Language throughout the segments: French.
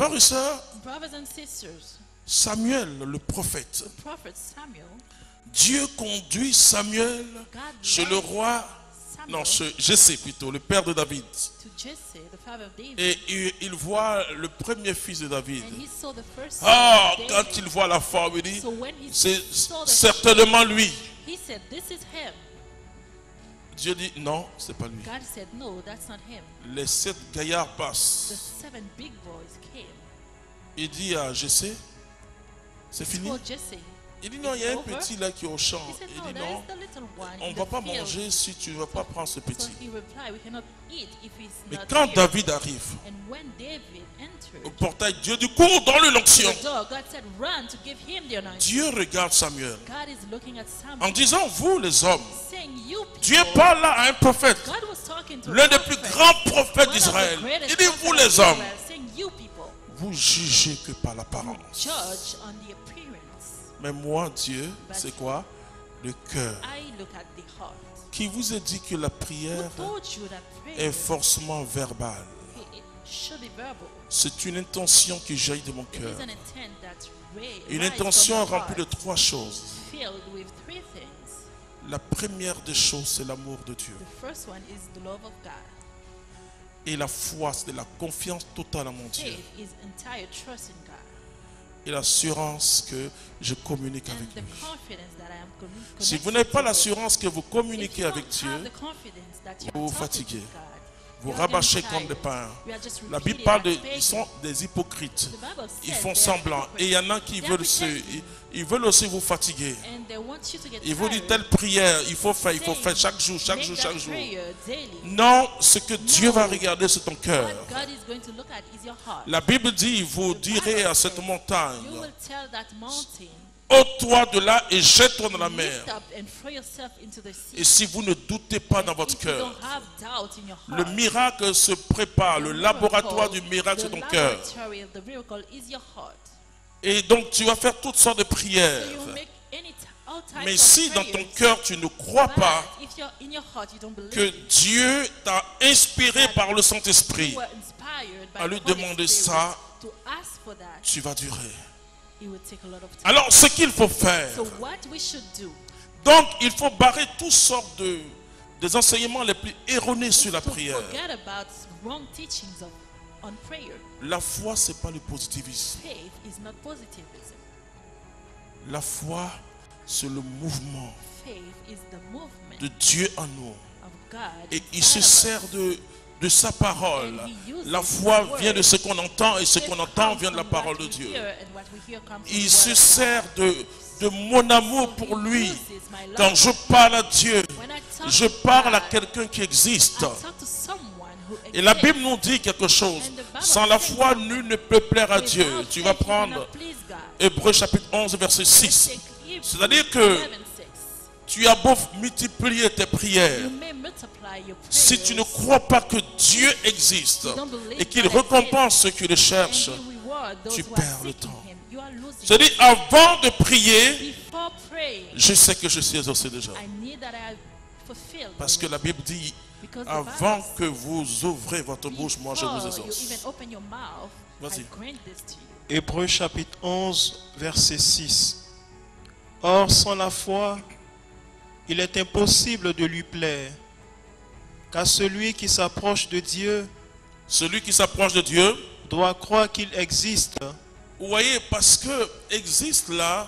Frères et sœurs, Brothers and sisters, Samuel, le prophète, the prophet Samuel, Dieu conduit Samuel God chez led le roi, Samuel non, chez Jessé plutôt, le père de David. to Jesse, the father of David, Et il voit le premier fils de David. and he saw the first son Ah, of quand David. il voit la femme, il dit, So when he c'est saw the certainement lui. he said, "This is him." Dieu dit, non, c'est pas lui. God said, "No, that's not him." Les 7 gaillards The passent. 7 big boys came. Il dit à Jessé, c'est He fini. told Jesse. Il dit, non, il y a un Over. petit là qui est au champ. He said, Il "No, dit, there non, is the little one on in ne va the pas field." manger si tu ne vas pas prendre ce So petit. he replied, "We cannot eat if he's Mais not quand here." David arrive And when David entered au portail, Dieu dit, cours dans l'onction. the door, God said, "Run to give him the anointing." Dieu regarde Samuel God is looking at en Samuel, disant, vous les hommes, saying, "You Dieu people." parle là à un prophète, God was talking to l'un a des plus prophet, grands prophètes one of the d'Israël. greatest Il dit, vous prophets of les hommes, Israel, saying, "You people vous jugez que par l'apparence. judge on the appearance, Mais moi, Dieu, c'est quoi? Le cœur. I look at the heart." Qui vous a dit que la Who prière told you that est prayer forcément verbale? it should be verbal? C'est une intention qui jaillit de mon It cœur. is an intent that Une rises intention from the remplie de heart, 3 choses. filled with 3 things. La première des choses, c'est l'amour de Dieu. The first one is the love of God. Et la foi, c'est la confiance totale en mon Dieu. Faith is entire trust in God. Et l'assurance que je communique And avec the lui. confidence that I am connected Si vous n'avez pas to God. l'assurance que vous If communiquez you avec don't have Dieu, the confidence that you're vous vous talking fatiguez. to God, vous you are rabâchez getting comme des tired. pains. You are just La Bible repeating parle and de, begging. ils sont des hypocrites. The Bible Ils says font they are semblant. hypocrites. Et il y en a qui They are veulent pretending. ils veulent aussi vous fatiguer. And they want you to get Ils vous disent tired. telle prière, il faut faire chaque jour, chaque jour, chaque jour. Non, ce que Dieu va regarder, c'est ton cœur. What God is going to look at is your heart. La Bible dit, vous direz à cette You montagne, will tell that mountain, ôte-toi de là et jette-toi dans la mer. lift up and throw yourself into the sea. Et si vous ne doutez pas dans votre If you cœur, don't have doubt in your le heart, miracle se prépare, le laboratoire du miracle, c'est ton cœur. The laboratory of the miracle is your heart. Et donc tu vas faire toutes sortes de prières. So you will make all types Mais of si dans ton prayers. cœur tu ne crois But pas if you're in your heart you don't believe que Dieu t'a inspiré par le Saint-Esprit you were inspired by à lui the Holy demander Spirit ça, to ask for that, tu vas durer. it will take a lot of time. Alors ce qu'il faut faire, So what we should do donc il faut barrer toutes sortes des enseignements les plus erronés is sur la to prière. forget about wrong teachings on prayer. La foi, c'est pas le positivisme. Faith is not positivism. La foi, c'est le mouvement Faith is the movement de Dieu en nous. of God Et il inside se of us. sert de sa parole. And he uses La his foi word. vient de ce qu'on entend et ce Faith qu'on entend comes vient de la from parole what de we Dieu. hear, and what we hear comes from Il the se word of sert God. de mon amour So pour he lui. uses my love Quand je for parle à Dieu, When I talk je to parle à God, quelqu'un qui existe. I talk to someone who Et la exists. Bible nous dit quelque chose. And the Bible Sans la says foi, that nul ne peut plaire à Dieu. without Tu vas faith, you cannot prendre please God. Hébreux chapitre 11, verset 6. Take Hebrews C'est-à-dire que 11:6. tu as beau multiplier tes prières. You may multiply your Si tu ne prayers, crois pas que Dieu existe et qu'il récompense ceux qui le and cherchent, he reward those tu who are perds le seeking temps. him. You are losing je dis avant de prier, Before praying, je sais que je suis exaucé déjà. I need that I fulfill Parce que la Bible dit, because the avant Bible que vous ouvrez votre bouche, moi je vous before you exauce. even open your mouth, Vas-y. I grant this to you. Hébreux chapitre 11, verset 6. Or, sans la foi, il est impossible de lui plaire, car celui qui s'approche de Dieu Celui qui s'approche de Dieu, doit croire qu'il existe vous voyez, parce que existe là,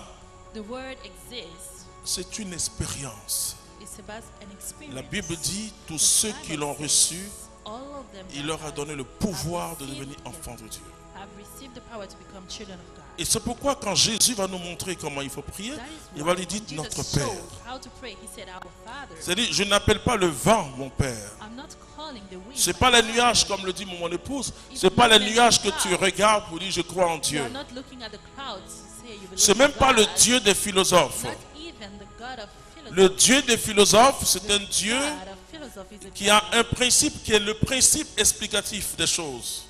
The word exists. c'est une expérience. It's about an experience. La Bible dit, tous The ceux Bible qui l'ont says, reçu, all of them il that leur a have donné le pouvoir de received devenir him enfants de Dieu. have received the power to become children of God. Et c'est pourquoi quand Jésus va nous montrer comment il faut prier, That is il why va lui when dire Jesus notre showed Père. how to pray, he said, Our Father. C'est-à-dire, je n'appelle pas le vent mon Père. I'm not calling the wind. C'est my pas les father. nuages comme le dit mon épouse. C'est pas les nuages que tu regardes pour dire je crois en You Dieu. are not looking at the clouds to say you believe C'est même in pas le God. Dieu des philosophes. Not even the God of philosophy. Le Dieu des philosophes, c'est un Dieu God of philosophy is a qui a God un principe qui est le principe explicatif des choses.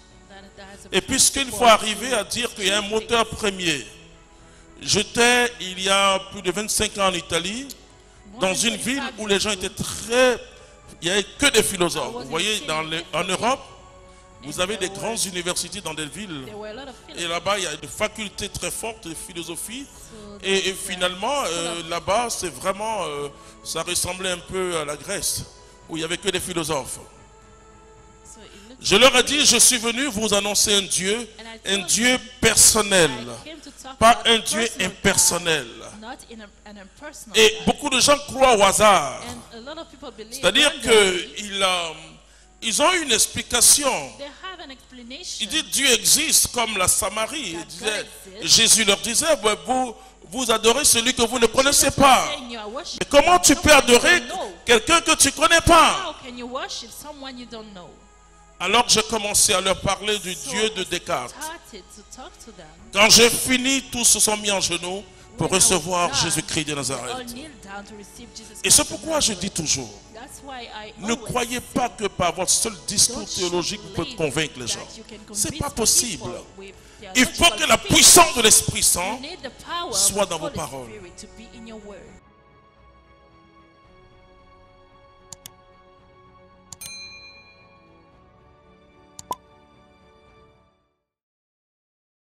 that has a Et puisqu'il principle faut arriver à dire qu'il y a un of moteur premier. J'étais il y a plus de 25 ans en Italie, dans une ville où les gens étaient très... Il n'y avait que des philosophes. Vous voyez, en Europe, Vous avez des grandes universités dans des villes. There were a lot of Et philosophers. là-bas, il y a une faculté très forte de philosophie. So Et there's, finalement, full of- là-bas, c'est vraiment, ça ressemblait un peu à la Grèce, où il n'y avait que des philosophes. so it looks Je leur ai dit, je suis venu vous annoncer un Dieu personnel, I came to talk pas about un a Dieu personal impersonnel. God, not in an impersonal Et God. beaucoup de gens croient au hasard. And a lot of people believe C'est-à-dire randomly. qu'ils ont une explication. They have an explanation. Ils disent Dieu existe comme la Samarie. That Ils disaient- God exists. Jésus leur disait, ouais, vous adorez celui que vous ne connaissez Jesus was pas. saying you are worshiping Mais comment tu peux someone you adorer don't know. quelqu'un que tu ne connais pas? How can you worship someone you don't know? Alors j'ai commencé à leur parler du So Dieu de I Descartes. started to talk to them. Quand j'ai fini, tous se sont mis en genoux pour When I was recevoir done, Jésus-Christ de they all Nazareth. kneeled down to receive Jesus Et c'est Christ of pourquoi je Nazareth. dis toujours, That's why I ne always croyez pas que par votre seul discours don't théologique vous pouvez believe convaincre les that gens. you can C'est convince pas possible. people with Il faut theological que la speech. puissance de l'Esprit Saint You need the power of soit the dans vos Holy paroles. Spirit to be in your word.